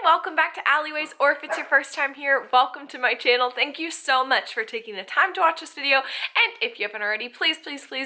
welcome back to Alleyways, or if it's your first time here, welcome to my channel. Thank you so much for taking the time to watch this video, and if you haven't already, please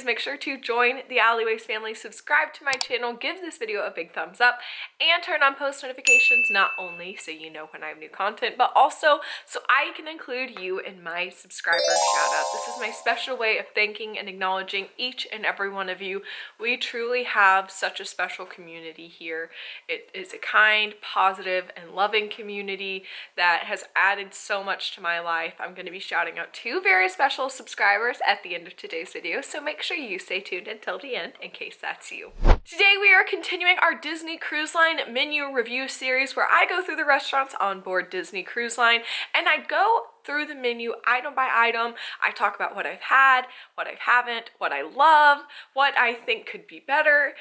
make sure to join the Alleyways family, subscribe to my channel, give this video a big thumbs up, and turn on post notifications, not only so you know when I have new content, but also so I can include you in my subscriber shout out. This is my special way of thanking and acknowledging each and every one of you. We truly have such a special community here. It is a kind, positive, and loving community that has added so much to my life. I'm going to be shouting out two very special subscribers at the end of today's video, so make sure you stay tuned until the end in case that's you. Today we are continuing our Disney Cruise Line menu review series where I go through the restaurants on board Disney Cruise Line and I go through the menu item by item. I talk about what I've had, what I haven't, what I love, what I think could be better.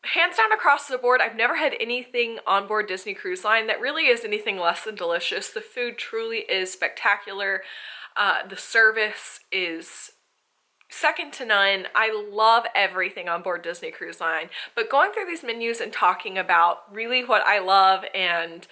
Hands down across the board, I've never had anything on board Disney Cruise Line that really is anything less than delicious. The food truly is spectacular. The service is second to none. I love everything on board Disney Cruise Line, but going through these menus and talking about really what I love and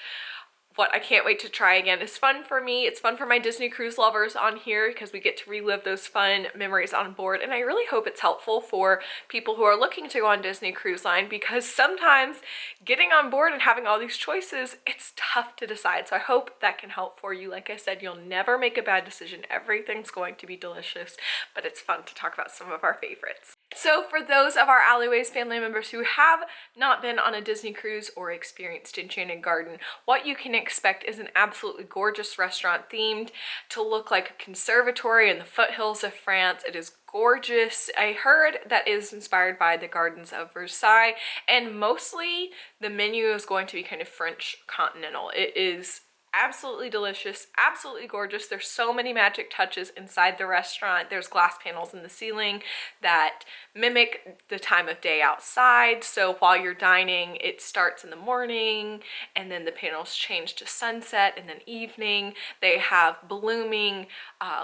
what I can't wait to try again is fun for me. It's fun for my Disney cruise lovers on here because we get to relive those fun memories on board, and I really hope it's helpful for people who are looking to go on Disney Cruise Line because sometimes getting on board and having all these choices, it's tough to decide. So I hope that can help for you. Like I said, you'll never make a bad decision. Everything's going to be delicious, but it's fun to talk about some of our favorites. So for those of our Alleyways family members who have not been on a Disney cruise or experienced Enchanted Garden, what you can expect is an absolutely gorgeous restaurant themed to look like a conservatory in the foothills of France. It is gorgeous. I heard that is inspired by the gardens of Versailles, and mostly the menu is going to be kind of French continental. It is absolutely delicious, absolutely gorgeous. There's so many magic touches inside the restaurant. There's glass panels in the ceiling that mimic the time of day outside. So while you're dining, it starts in the morning and then the panels change to sunset and then evening. They have blooming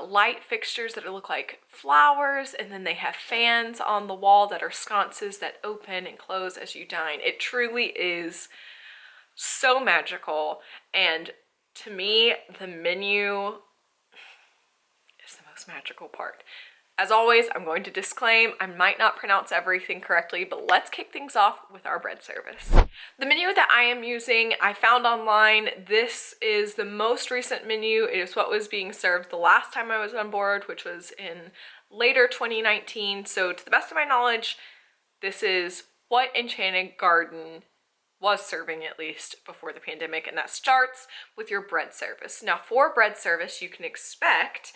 light fixtures that look like flowers, and then they have fans on the wall that are sconces that open and close as you dine. It truly is so magical, and to me, the menu is the most magical part. As always, I'm going to disclaim, I might not pronounce everything correctly, but let's kick things off with our bread service. The menu that I am using, I found online. This is the most recent menu. It is what was being served the last time I was on board, which was in later 2019. So to the best of my knowledge, this is what Enchanted Garden was serving, at least before the pandemic, and that starts with your bread service. Now for bread service, you can expect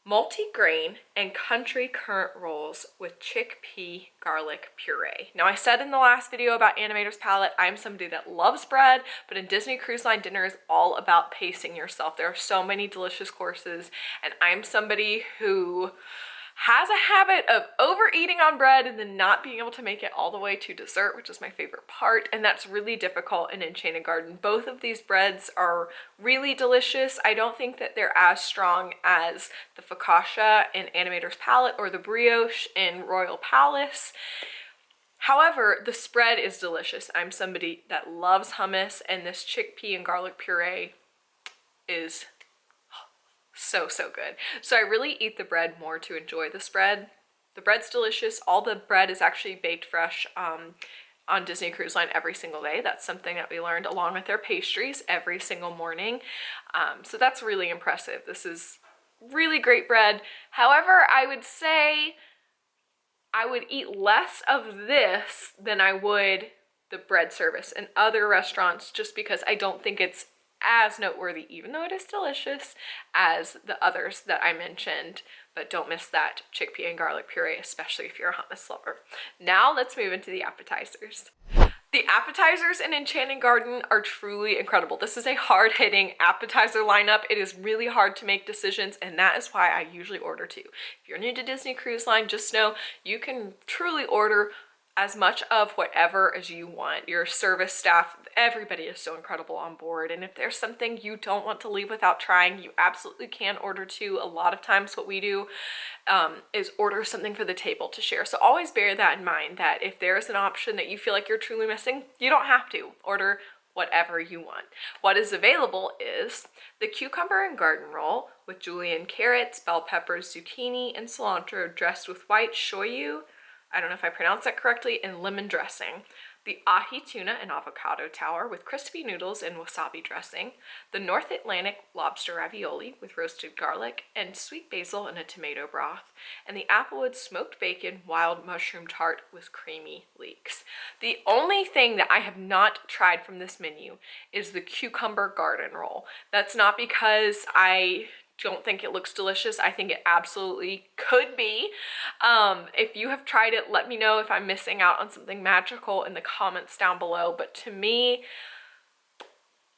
multi-grain and country currant rolls with chickpea garlic puree. Now I said in the last video about Animator's Palette, I'm somebody that loves bread, but in Disney Cruise Line, dinner is all about pacing yourself. There are so many delicious courses, and I'm somebody who has a habit of overeating on bread and then not being able to make it all the way to dessert, which is my favorite part, and that's really difficult in Enchanted Garden. Both of these breads are really delicious. I don't think that they're as strong as the focaccia in Animator's Palette or the brioche in Royal Palace. However, the spread is delicious. I'm somebody that loves hummus, and this chickpea and garlic puree is so good. So I really eat the bread more to enjoy the spread. The bread's delicious. All the bread is actually baked fresh on Disney Cruise Line every single day. That's something that we learned, along with their pastries every single morning. So that's really impressive. This is really great bread. However, I would say I would eat less of this than I would the bread service in other restaurants, just because I don't think it's as noteworthy, even though it is delicious, as the others that I mentioned. But don't miss that chickpea and garlic puree, especially if you're a hummus lover. Now let's move into the appetizers. The appetizers in Enchanted Garden are truly incredible. This is a hard-hitting appetizer lineup. It is really hard to make decisions, and that is why I usually order two. If you're new to Disney Cruise Line, just know you can truly order as much of whatever as you want. Your service staff, everybody is so incredible on board, and if there's something you don't want to leave without trying, you absolutely can order two. A lot of times what we do is order something for the table to share. So always bear that in mind, that if there is an option that you feel like you're truly missing, you don't have to. Order whatever you want. What is available is the cucumber and garden roll with julienne carrots, bell peppers, zucchini, and cilantro dressed with white shoyu, I don't know if I pronounced that correctly, and lemon dressing. The ahi tuna and avocado tower with crispy noodles and wasabi dressing. The North Atlantic lobster ravioli with roasted garlic and sweet basil and a tomato broth. And the Applewood smoked bacon wild mushroom tart with creamy leeks. The only thing that I have not tried from this menu is the cucumber garden roll. That's not because I don't think it looks delicious. I think it absolutely could be. If you have tried it, let me know if I'm missing out on something magical in the comments down below. But to me,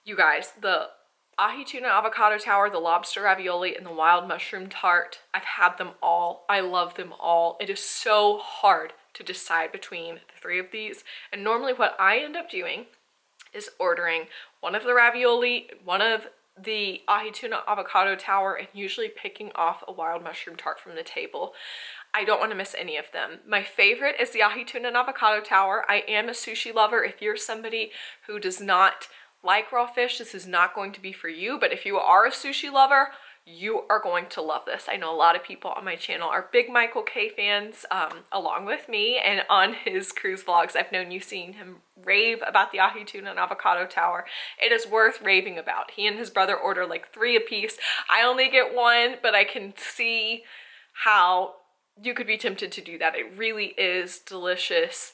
you guys, the ahi tuna avocado tower, the lobster ravioli, and the wild mushroom tart, I've had them all. I love them all. It is so hard to decide between the three of these. And normally what I end up doing is ordering one of the ravioli, one of the ahi tuna avocado tower, and usually picking off a wild mushroom tart from the table. I don't want to miss any of them. My favorite is the ahi tuna and avocado tower. I am a sushi lover. If you're somebody who does not like raw fish, this is not going to be for you. But if you are a sushi lover, you are going to love this. I know a lot of people on my channel are big Michael K fans, along with me, and on his cruise vlogs, I've known you seeing him rave about the ahi tuna and avocado tower. It is worth raving about. He and his brother order like 3 apiece. I only get 1, but I can see how you could be tempted to do that. It really is delicious.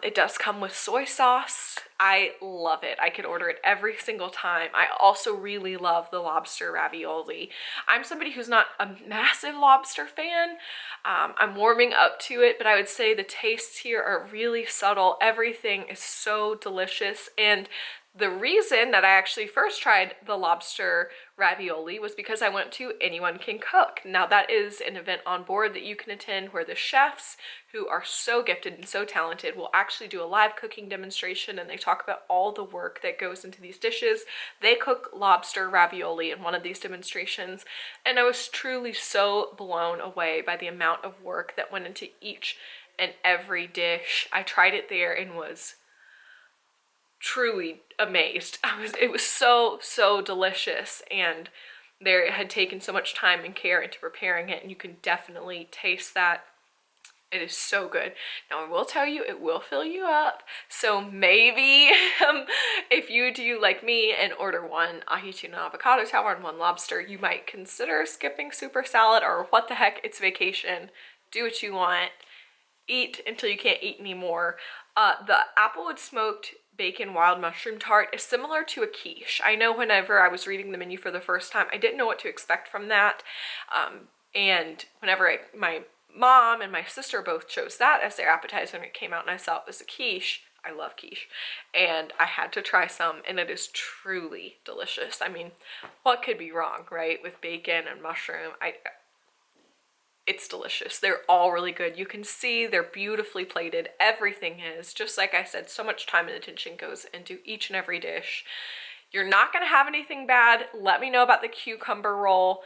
It does come with soy sauce. I love it. I could order it every single time. I also really love the lobster ravioli. I'm somebody who's not a massive lobster fan. I'm warming up to it, but I would say the tastes here are really subtle. Everything is so delicious, and the reason that I actually first tried the lobster ravioli was because I went to Anyone Can Cook. Now that is an event on board that you can attend where the chefs, who are so gifted and so talented, will actually do a live cooking demonstration, and they talk about all the work that goes into these dishes. They cook lobster ravioli in one of these demonstrations, and I was truly so blown away by the amount of work that went into each and every dish. I tried it there and was truly amazed. It was so delicious, and they had taken so much time and care into preparing it, and you can definitely taste that. It is so good. Now I will tell you, it will fill you up, so maybe if you do like me and order 1 ahi tuna avocado tower and 1 lobster, you might consider skipping super salad, or what the heck, it's vacation. Do what you want. Eat until you can't eat anymore. The Applewood smoked bacon wild mushroom tart is similar to a quiche. I know whenever I was reading the menu for the first time, I didn't know what to expect from that. And whenever my mom and my sister both chose that as their appetizer and it came out and I saw it was a quiche, I love quiche, and I had to try some, and it is truly delicious. I mean, what could be wrong, right? With bacon and mushroom, it's delicious. They're all really good. You can see they're beautifully plated. Everything is. Just like I said, so much time and attention goes into each and every dish. You're not going to have anything bad. Let me know about the cucumber roll.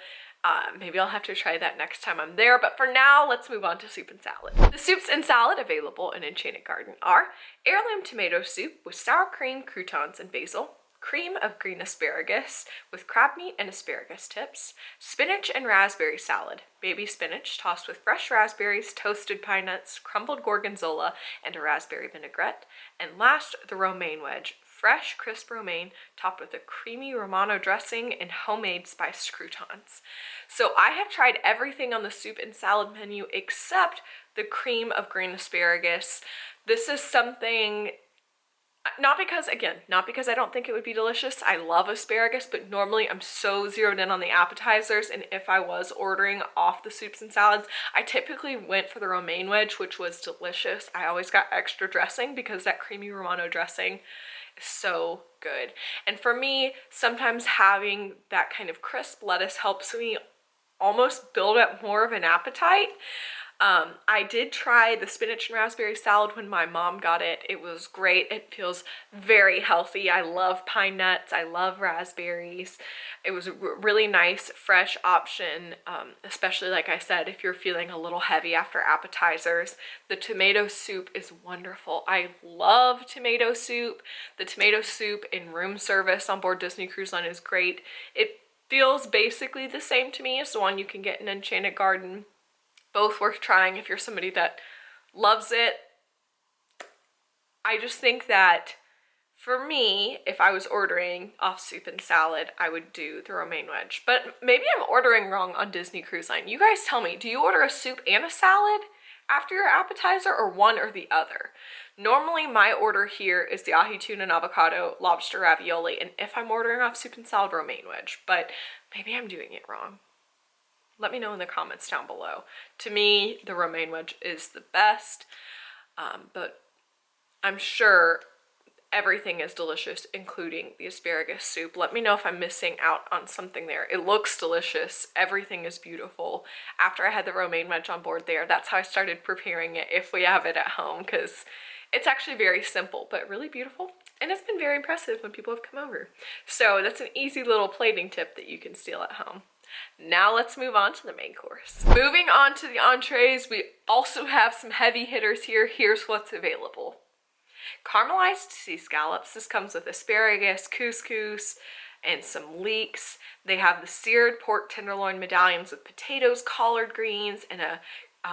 Maybe I'll have to try that next time I'm there. But for now, let's move on to soup and salad. The soups and salad available in Enchanted Garden are heirloom tomato soup with sour cream, croutons, and basil. Cream of green asparagus with crab meat and asparagus tips, spinach and raspberry salad, baby spinach tossed with fresh raspberries, toasted pine nuts, crumbled gorgonzola, and a raspberry vinaigrette, and last, the romaine wedge, fresh crisp romaine topped with a creamy Romano dressing and homemade spiced croutons. So I have tried everything on the soup and salad menu except the cream of green asparagus. This is something, not because I don't think it would be delicious. I love asparagus, but normally I'm so zeroed in on the appetizers, and if I was ordering off the soups and salads, I typically went for the romaine wedge, which was delicious. I always got extra dressing because that creamy Romano dressing is so good. And for me, sometimes having that kind of crisp lettuce helps me almost build up more of an appetite. I did try the spinach and raspberry salad when my mom got it. It was great. It feels very healthy. I love pine nuts. I love raspberries. It was a really nice, fresh option, especially like I said, if you're feeling a little heavy after appetizers. The tomato soup is wonderful. I love tomato soup. The tomato soup in room service on board Disney Cruise Line is great. It feels basically the same to me as the one you can get in Enchanted Garden. Both worth trying if you're somebody that loves it. I just think that for me, if I was ordering off soup and salad, I would do the romaine wedge. But maybe I'm ordering wrong on Disney Cruise Line. You guys tell me, do you order a soup and a salad after your appetizer, or one or the other? Normally my order here is the ahi tuna and avocado lobster ravioli, and if I'm ordering off soup and salad, romaine wedge, but maybe I'm doing it wrong. Let me know in the comments down below. To me, the romaine wedge is the best, but I'm sure everything is delicious, including the asparagus soup. Let me know if I'm missing out on something there. It looks delicious. Everything is beautiful. After I had the romaine wedge on board there, that's how I started preparing it if we have it at home, because it's actually very simple, but really beautiful. And it's been very impressive when people have come over. So that's an easy little plating tip that you can steal at home. Now let's move on to the main course. Moving on to the entrees, we also have some heavy hitters here. Here's what's available. Caramelized sea scallops. This comes with asparagus, couscous, and some leeks. They have the seared pork tenderloin medallions with potatoes, collard greens, and a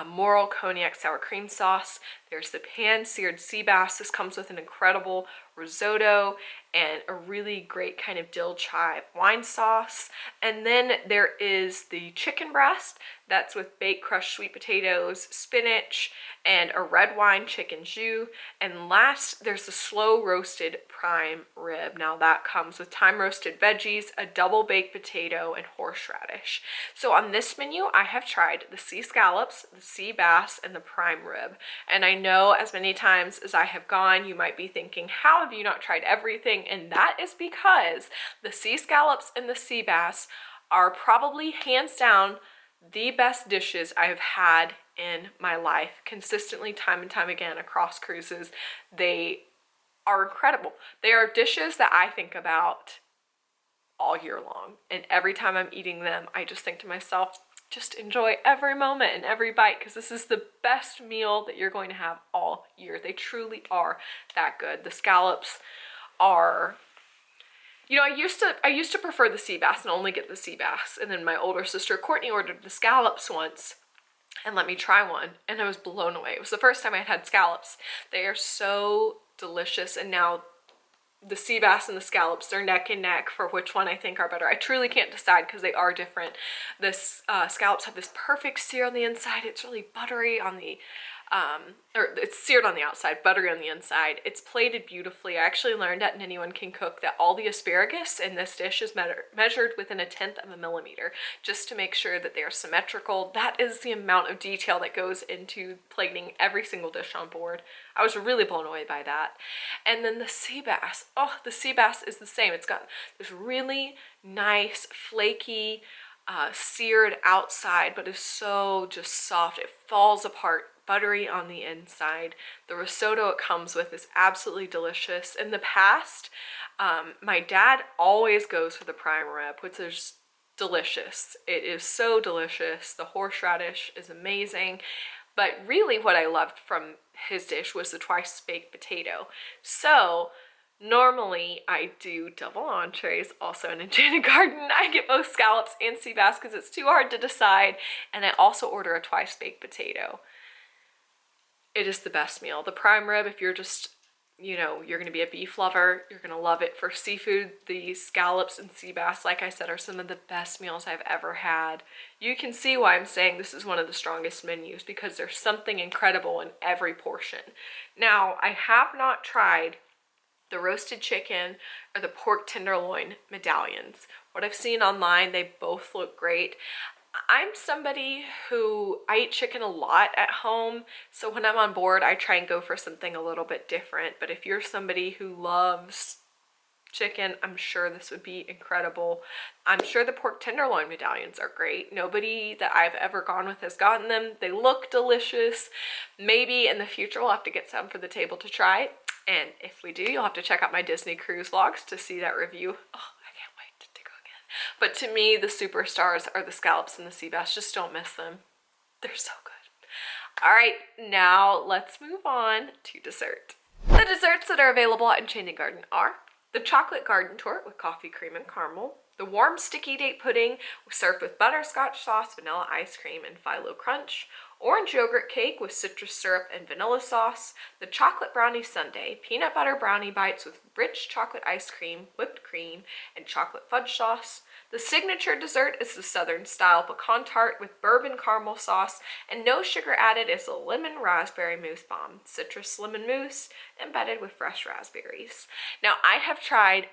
Morel cognac sour cream sauce. There's the pan-seared sea bass. This comes with an incredible risotto and a really great kind of dill chive wine sauce. And then there is the chicken breast. That's with baked crushed sweet potatoes, spinach, and a red wine chicken jus. And last, there's the slow roasted prime rib. Now that comes with thyme roasted veggies, a double baked potato, and horseradish. So on this menu, I have tried the sea scallops, the sea bass, and the prime rib. And I know as many times as I have gone, you might be thinking, how have you not tried everything? And that is because the sea scallops and the sea bass are probably hands down the best dishes I have had in my life, consistently, time and time again, across cruises. They are incredible. They are dishes that I think about all year long, and every time I'm eating them, I just think to myself, just enjoy every moment and every bite, because this is the best meal that you're going to have all year. They truly are that good. The scallops are, you know, I used to prefer the sea bass and only get the sea bass, and then my older sister Courtney ordered the scallops once and let me try one, and I was blown away. It was the first time I had scallops. They are so delicious, and now the sea bass and the scallops, they're neck and neck for which one I think are better. I truly can't decide because they are different. The scallops have this perfect sear on the inside. It's really buttery on the or it's seared on the outside, buttery on the inside. It's plated beautifully. I actually learned at Anyone Can Cook that all the asparagus in this dish is measured within 1/10 of a millimeter, just to make sure that they are symmetrical. That is the amount of detail that goes into plating every single dish on board. I was really blown away by that. And then the sea bass. Oh, the sea bass is the same. It's got this really nice, flaky, seared outside, but is so just soft. It falls apart, buttery on the inside. The risotto it comes with is absolutely delicious. In the past, my dad always goes for the prime rib, which is delicious. It is so delicious. The horseradish is amazing. But really what I loved from his dish was the twice baked potato. So normally I do double entrees, also in Enchanted Garden. I get both scallops and sea bass because it's too hard to decide. And I also order a twice baked potato. It is the best meal. The prime rib, if you're just, you know, you're going to be a beef lover, you're going to love it. For seafood, the scallops and sea bass, like I said, are some of the best meals I've ever had. You can see why I'm saying this is one of the strongest menus, because there's something incredible in every portion. Now, I have not tried the roasted chicken or the pork tenderloin medallions. What I've seen online, they both look great. I'm somebody who, I eat chicken a lot at home, so when I'm on board, I try and go for something a little bit different. But if you're somebody who loves chicken, I'm sure this would be incredible. I'm sure the pork tenderloin medallions are great. Nobody that I've ever gone with has gotten them. They look delicious. Maybe in the future we'll have to get some for the table to try. And if we do, you'll have to check out my Disney cruise vlogs to see that review. Oh, I can't wait to go again. But to me, the superstars are the scallops and the sea bass. Just don't miss them. They're so good. All right, now let's move on to dessert. The desserts that are available at Enchanted Garden are the chocolate garden torte with coffee cream and caramel, the warm sticky date pudding served with butterscotch sauce, vanilla ice cream, and phyllo crunch, orange yogurt cake with citrus syrup and vanilla sauce, the chocolate brownie sundae, peanut butter brownie bites with rich chocolate ice cream, whipped cream, and chocolate fudge sauce. The signature dessert is the Southern style pecan tart with bourbon caramel sauce, and no sugar added is a lemon raspberry mousse bomb, citrus lemon mousse embedded with fresh raspberries. Now, I have tried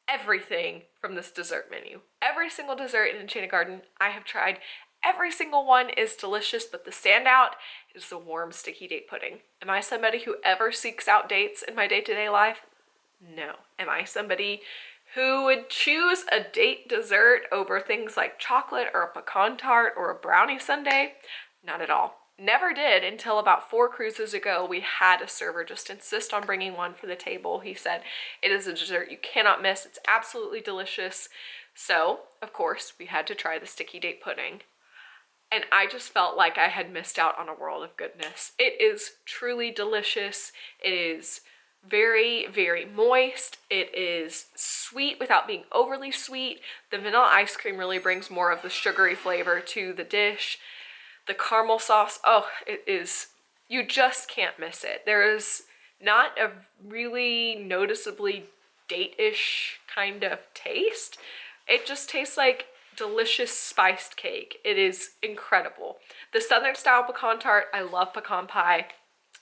everything from this dessert menu. Every single dessert in Enchanted Garden I have tried. Every single one is delicious, but the standout is the warm sticky date pudding. Am I somebody who ever seeks out dates in my day-to-day life? No. Am I somebody who would choose a date dessert over things like chocolate or a pecan tart or a brownie sundae? Not at all. Never did until about 4 cruises ago. We had a server just insist on bringing one for the table. He said, it is a dessert you cannot miss. It's absolutely delicious. So, of course, we had to try the sticky date pudding. And I just felt like I had missed out on a world of goodness. It is truly delicious. It is very, very moist. It is sweet without being overly sweet. The vanilla ice cream really brings more of the sugary flavor to the dish. The caramel sauce, oh, it is, you just can't miss it. There is not a really noticeably date-ish kind of taste. It just tastes like delicious spiced cake. It is incredible. The Southern style pecan tart, I love pecan pie.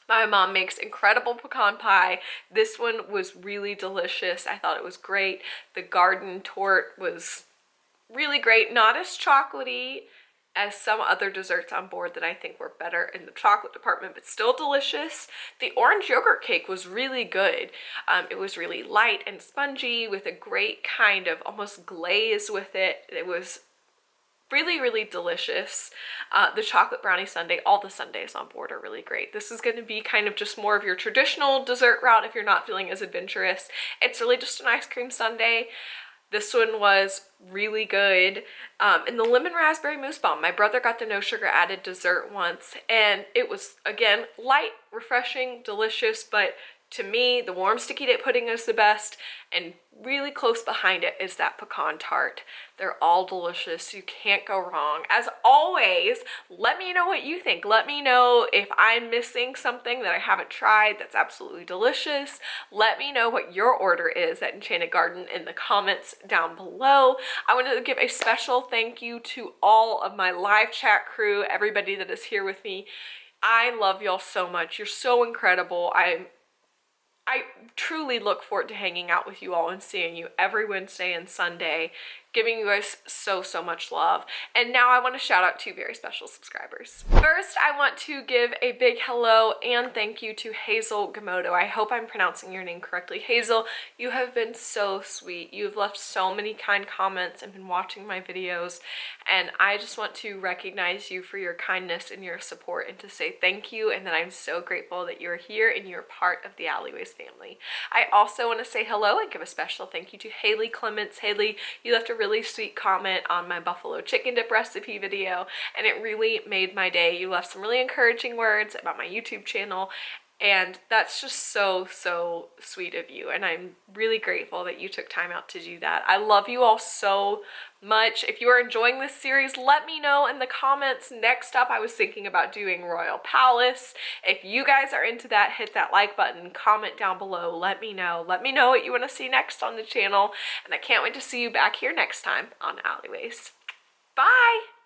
My mom makes incredible pecan pie. This one was really delicious. I thought it was great. The garden torte was really great. Not as chocolatey as some other desserts on board that I think were better in the chocolate department, but still delicious. The orange yogurt cake was really good. It was really light and spongy with a great kind of almost glaze with it. It was really, really delicious. The chocolate brownie sundae, all the sundaes on board are really great. This is going to be kind of just more of your traditional dessert route if you're not feeling as adventurous. It's really just an ice cream sundae. This one was really good. And the lemon raspberry mousse bomb, my brother got the no sugar added dessert once, and it was, again, light, refreshing, delicious, but to me, the warm sticky date pudding is the best, and really close behind it is that pecan tart. They're all delicious. You can't go wrong. As always, let me know what you think. Let me know if I'm missing something that I haven't tried that's absolutely delicious. Let me know what your order is at Enchanted Garden in the comments down below. I want to give a special thank you to all of my live chat crew, everybody that is here with me. I love y'all so much. You're so incredible. I truly look forward to hanging out with you all and seeing you every Wednesday and Sunday, giving you guys so much love. And now I want to shout out 2 very special subscribers. First, I want to give a big hello and thank you to Hazel Gamoto. I hope I'm pronouncing your name correctly. Hazel, you have been so sweet. You've left so many kind comments and been watching my videos, and I just want to recognize you for your kindness and your support and to say thank you, and that I'm so grateful that you're here and you're part of the Alleyways family. I also want to say hello and give a special thank you to Haley Clements. Haley, you left a really sweet comment on my buffalo chicken dip recipe video, and it really made my day. You left some really encouraging words about my YouTube channel, and that's just so sweet of you, and I'm really grateful that you took time out to do that. I love you all so much. If you are enjoying this series, let me know in the comments. Next up, I was thinking about doing Royal Palace. If you guys are into that, hit that like button, comment down below, let me know. Let me know what you want to see next on the channel, and I can't wait to see you back here next time on Alleyways. Bye!